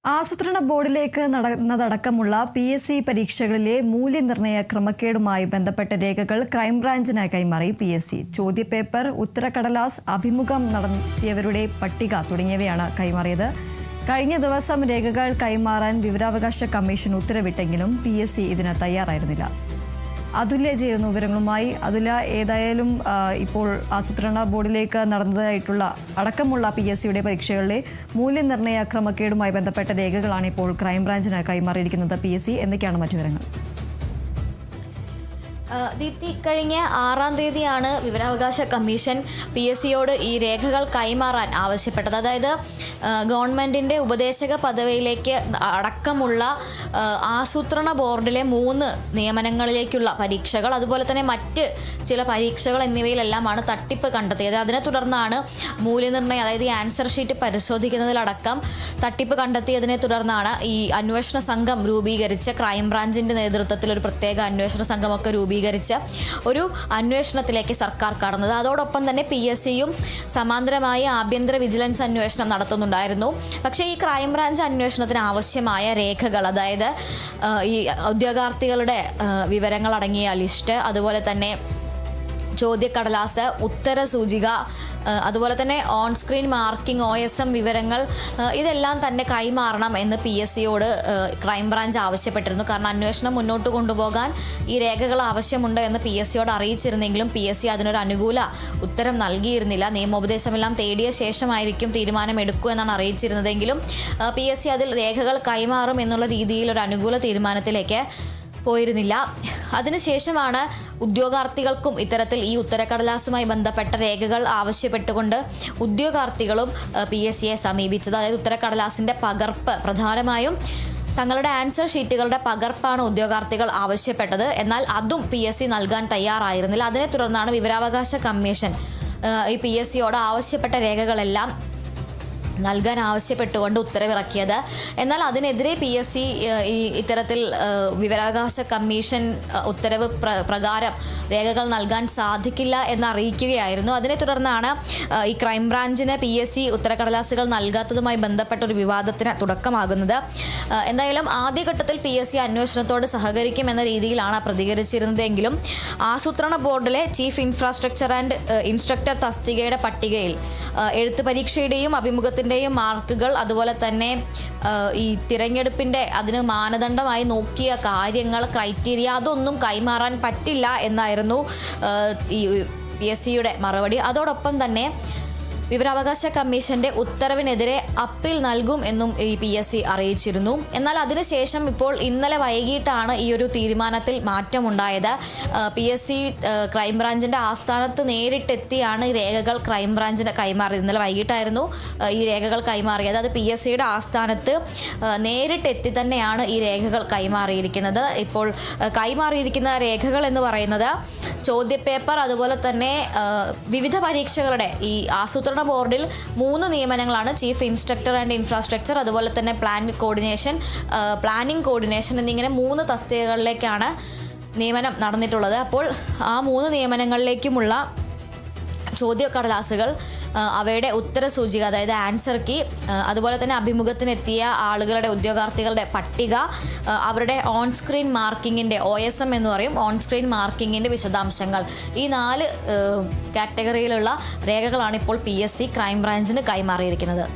ആസൂത്രണ ബോർഡിലേക്ക് നടന്നതടക്കമുള്ള PSC പരീക്ഷകളിലെ മൂല്യനിർണ്ണയ ക്രമക്കേടുമായി ബന്ധപ്പെട്ട രേഖകൾ ക്രൈംബ്രാഞ്ചിന് കൈമാറി PSC. ചോദ്യപേപ്പർ, ഉത്തരക്കടലാസ്, അഭിമുഖം നടത്തിയവരുടെ പട്ടിക തുടങ്ങിയവയാണ് കൈമാറിയത്. കഴിഞ്ഞ ദിവസം രേഖകൾ കൈമാറാൻ വിവരാവകാശ കമ്മീഷൻ ഉത്തരവിട്ടെങ്കിലും PSC ഇതിന് തയ്യാറായിരുന്നില്ല. അതുല്യ ചേരുന്നു വിവരങ്ങളുമായി. അതുല്യ, ഏതായാലും ഇപ്പോൾ ആസൂത്രണ ബോർഡിലേക്ക് നടന്നതായിട്ടുള്ള അടക്കമുള്ള PSCയുടെ പരീക്ഷകളിലെ മൂല്യനിർണ്ണയ ക്രമക്കേടുമായി ബന്ധപ്പെട്ട രേഖകളാണ് ഇപ്പോൾ ക്രൈംബ്രാഞ്ചിന് കൈമാറിയിരിക്കുന്നത്. PSC എന്തൊക്കെയാണ് മറ്റു വിവരങ്ങൾ? ദീപ്തി, കഴിഞ്ഞ 6-ാം തീയതിയാണ് വിവരാവകാശ കമ്മീഷൻ PSCയോട് ഈ രേഖകൾ കൈമാറാൻ ആവശ്യപ്പെട്ടത്. അതായത് ഗവൺമെൻറ്റിൻ്റെ ഉപദേശക പദവിയിലേക്ക് അടക്കമുള്ള ആസൂത്രണ ബോർഡിലെ 3 നിയമനങ്ങളിലേക്കുള്ള പരീക്ഷകൾ, അതുപോലെ തന്നെ മറ്റ് ചില പരീക്ഷകൾ എന്നിവയിലെല്ലാമാണ് തട്ടിപ്പ് കണ്ടെത്തിയത്. അതിനെ തുടർന്നാണ് മൂല്യനിർണ്ണയം, അതായത് ഈ ആൻസർ ഷീറ്റ് പരിശോധിക്കുന്നതിലടക്കം തട്ടിപ്പ് കണ്ടെത്തിയതിനെ തുടർന്നാണ് ഈ അന്വേഷണ സംഘം രൂപീകരിച്ച് ക്രൈംബ്രാഞ്ചിൻ്റെ നേതൃത്വത്തിൽ ഒരു പ്രത്യേക അന്വേഷണ സംഘമൊക്കെ രൂപീകരിച്ച ഒരു അന്വേഷണത്തിലേക്ക് സർക്കാർ കടന്നത്. അതോടൊപ്പം തന്നെ PSCയും സമാന്തരമായ ആഭ്യന്തര വിജിലൻസ് അന്വേഷണം നടത്തുന്നുണ്ടായിരുന്നു. പക്ഷേ ഈ ക്രൈംബ്രാഞ്ച് അന്വേഷണത്തിന് ആവശ്യമായ രേഖകൾ, അതായത് ഈ ഉദ്യോഗാർത്ഥികളുടെ വിവരങ്ങൾ അടങ്ങിയ ലിസ്റ്റ്, അതുപോലെ തന്നെ ചോദ്യക്കടലാസ്, ഉത്തര സൂചിക, അതുപോലെ തന്നെ ഓൺ സ്ക്രീൻ മാർക്കിംഗ്, OSM വിവരങ്ങൾ, ഇതെല്ലാം തന്നെ കൈമാറണം എന്ന് PSCയോട് ക്രൈംബ്രാഞ്ച് ആവശ്യപ്പെട്ടിരുന്നു. കാരണം അന്വേഷണം മുന്നോട്ട് കൊണ്ടുപോകാൻ ഈ രേഖകൾ ആവശ്യമുണ്ട് എന്ന് PSCയോട് അറിയിച്ചിരുന്നെങ്കിലും PSC അതിനൊരു അനുകൂല ഉത്തരം നൽകിയിരുന്നില്ല. നിയമോപദേശമെല്ലാം തേടിയ ശേഷമായിരിക്കും തീരുമാനമെടുക്കൂ എന്നാണ് അറിയിച്ചിരുന്നതെങ്കിലും PSC അതിൽ രേഖകൾ കൈമാറും എന്നുള്ള രീതിയിൽ ഒരു അനുകൂല തീരുമാനത്തിലേക്ക് പോയിരുന്നില്ല. അതിനുശേഷമാണ് ഉദ്യോഗാർത്ഥികൾക്കും ഇത്തരത്തിൽ ഈ ഉത്തരക്കടലാസുമായി ബന്ധപ്പെട്ട രേഖകൾ ആവശ്യപ്പെട്ടുകൊണ്ട് ഉദ്യോഗാർത്ഥികളും PSCയെ സമീപിച്ചത്. അതായത് ഉത്തരക്കടലാസിൻ്റെ പകർപ്പ്, പ്രധാനമായും തങ്ങളുടെ ആൻസർ ഷീറ്റുകളുടെ പകർപ്പാണ് ഉദ്യോഗാർത്ഥികൾ ആവശ്യപ്പെട്ടത്. എന്നാൽ അതും PSC നൽകാൻ തയ്യാറായിരുന്നില്ല. അതിനെ തുടർന്നാണ് വിവരാവകാശ കമ്മീഷൻ ഈ PSCയോട് ആവശ്യപ്പെട്ട രേഖകളെല്ലാം നൽകാൻ ആവശ്യപ്പെട്ടുകൊണ്ട് ഉത്തരവിറക്കിയത്. എന്നാൽ അതിനെതിരെ PSC ഇത്തരത്തിൽ വിവരാവകാശ കമ്മീഷൻ ഉത്തരവ് പ്രകാരം രേഖകൾ നൽകാൻ സാധിക്കില്ല എന്ന് അറിയിക്കുകയായിരുന്നു. അതിനെ തുടർന്നാണ് ഈ ക്രൈംബ്രാഞ്ചിന് PSC ഉത്തരക്കടലാസുകൾ നൽകാത്തതുമായി ബന്ധപ്പെട്ട ഒരു വിവാദത്തിന് തുടക്കമാകുന്നത്. എന്തായാലും ആദ്യഘട്ടത്തിൽ PSC അന്വേഷണത്തോട് സഹകരിക്കുമെന്ന രീതിയിലാണ് പ്രതികരിച്ചിരുന്നതെങ്കിലും ആസൂത്രണ ബോർഡിലെ ചീഫ് ഇൻഫ്രാസ്ട്രക്ചർ ആൻഡ് ഇൻസ്ട്രക്ടർ തസ്തികയുടെ പട്ടികയിൽ എഴുത്ത് പരീക്ഷയുടെയും അഭിമുഖത്തിൻ്റെയും മാർക്കുകൾ, അതുപോലെ തന്നെ ഈ തിരഞ്ഞെടുപ്പിൻ്റെ അതിന് മാനദണ്ഡമായി നോക്കിയ കാര്യങ്ങൾ, ക്രൈറ്റീരിയ, അതൊന്നും കൈമാറാൻ പറ്റില്ല എന്നായിരുന്നു ഈ PSCയുടെ മറുപടി. അതോടൊപ്പം തന്നെ വിവരാവകാശ കമ്മീഷന്റെ ഉത്തരവിനെതിരെ അപ്പീൽ നൽകും എന്നും ഈ PSC അറിയിച്ചിരുന്നു. എന്നാൽ അതിനുശേഷം ഇപ്പോൾ ഇന്നലെ വൈകിട്ടാണ് ഈ ഒരു തീരുമാനത്തിൽ മാറ്റമുണ്ടായത്. PSC ക്രൈംബ്രാഞ്ചിൻ്റെ ആസ്ഥാനത്ത് നേരിട്ടെത്തിയാണ് ഈ രേഖകൾ ക്രൈംബ്രാഞ്ചിന് കൈമാറിയത്. ഇന്നലെ വൈകിട്ടായിരുന്നു ഈ രേഖകൾ കൈമാറിയത്. അത് PSCയുടെ ആസ്ഥാനത്ത് നേരിട്ടെത്തി തന്നെയാണ് ഈ രേഖകൾ കൈമാറിയിരിക്കുന്നത്. ഇപ്പോൾ കൈമാറിയിരിക്കുന്ന രേഖകൾ എന്ന് പറയുന്നത് ചോദ്യപേപ്പർ, അതുപോലെ തന്നെ വിവിധ പരീക്ഷകളുടെ ഈ ആസൂത്രണ ബോർഡിൽ 3 നിയമനങ്ങളാണ്. ചീഫ് ഇൻസ്ട്രക്ടർ ആൻഡ് ഇൻഫ്രാസ്ട്രക്ചർ, അതുപോലെ തന്നെ പ്ലാനിംഗ് കോർഡിനേഷൻ എന്നിങ്ങനെ 3 തസ്തികകളിലേക്കാണ് നിയമനം നടന്നിട്ടുള്ളത്. അപ്പോൾ ആ 3 നിയമനങ്ങളിലേക്കുമുള്ള ചോദ്യക്കടലാസുകൾ, അവയുടെ ഉത്തരസൂചിക, അതായത് ആൻസർ കീ, അതുപോലെ തന്നെ അഭിമുഖത്തിനെത്തിയ ആളുകളുടെ, ഉദ്യോഗാർത്ഥികളുടെ പട്ടിക, അവരുടെ ഓൺ സ്ക്രീൻ മാർക്കിങ്ങിൻ്റെ OSM എന്ന് പറയും, ഓൺ സ്ക്രീൻ മാർക്കിങ്ങിൻ്റെ വിശദാംശങ്ങൾ, ഈ 4 കാറ്റഗറിയിലുള്ള രേഖകളാണ് ഇപ്പോൾ PSC ക്രൈംബ്രാഞ്ചിന് കൈമാറിയിരിക്കുന്നത്.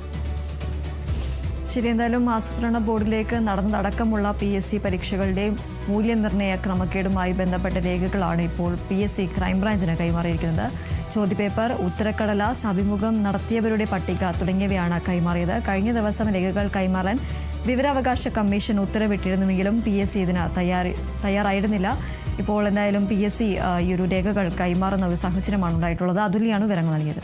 ശരി, എന്തായാലും ആസൂത്രണ ബോർഡിലേക്ക് നടന്നതടക്കമുള്ള PSC പരീക്ഷകളുടെ മൂല്യനിർണ്ണയ ക്രമക്കേടുമായി ബന്ധപ്പെട്ട രേഖകളാണ് ഇപ്പോൾ PSC ക്രൈംബ്രാഞ്ചിന് കൈമാറിയിരിക്കുന്നത്. ചോദ്യപേപ്പർ, ഉത്തരക്കടലാസ്, അഭിമുഖം നടത്തിയവരുടെ പട്ടിക തുടങ്ങിയവയാണ് കൈമാറിയത്. കഴിഞ്ഞ ദിവസം രേഖകൾ കൈമാറാൻ വിവരാവകാശ കമ്മീഷൻ ഉത്തരവിട്ടിരുന്നുവെങ്കിലും PSC ഇതിന് തയ്യാറായിരുന്നില്ല. ഇപ്പോൾ എന്തായാലും PSC ഈ ഒരു രേഖകൾ കൈമാറുന്ന ഒരു സാഹചര്യമാണ് ഉണ്ടായിട്ടുള്ളത്. അതുല്യാണ് വിവരങ്ങൾ നൽകിയത്.